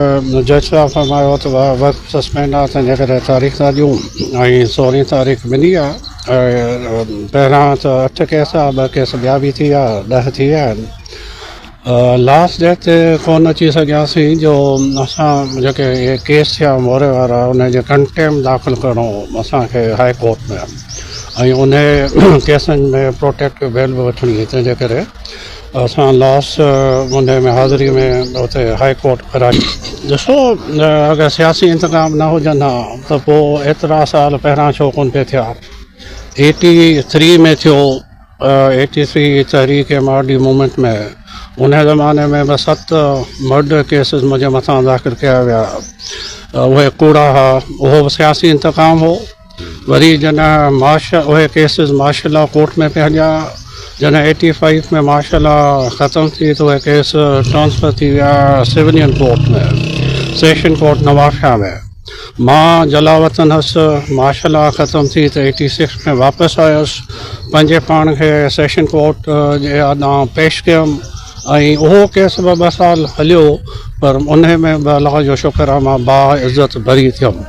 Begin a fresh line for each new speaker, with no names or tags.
जज साहब फरमायो त वक़्तु सस्पेंड आहे तंहिंजे करे तारीख़ था ॾियूं ऐं 16 तारीख़ मिली आहे। पहिरां त 8 केस आहे, 2 केस ॿिया बि थी विया, 10 थी विया आहिनि। लास्ट डेट ते कोन अची सघियासीं जो असां जेके इहे केस थिया मोरे वारा उनजे कंटेम दाख़िल करिणो असांखे हाई कोर्ट में ऐं उन केसनि में प्रोटेक्टिव बेल बि वठणी हुई। तंहिंजे करे असां लॉस उन में हाज़िरी में उते हाई कोर्ट कराई। ॾिसो, अगरि सियासी इंतज़ाम न हुजनि हा त पोइ एतिरा साल पहिरां छो कोन पिया थिया। 83 में थियो, 83 तहरीक मार्डी मूवमेंट में, उन ज़माने में बि 7 मर्डर केसिस मुंहिंजे मथां दाख़िल कया विया। उहे कूड़ा हुआ, उहो बि सियासी इंतकाम हो। वरी जॾहिं उहे केसिस मार्शल लॉ कोर्ट में पिया हलिया, जॾहिं 85 में मार्शल लॉ ख़तमु थी त उहे केस ट्रांसफ़र थी विया सिविलियन कोर्ट में, सेशन कोर्ट नवाबशाह में। मां जलावतन हुअसि, मार्शल लॉ ख़तमु थी त 86 में वापसि आयुसि, पंहिंजे पाण खे सेशन कोर्ट जे आॾां पेश कयुमि ऐं उहो केस बि 2 साल हलियो, पर उन में बि अलाह जो शुक्र आहे मां बाइज़त बरी थियुमि।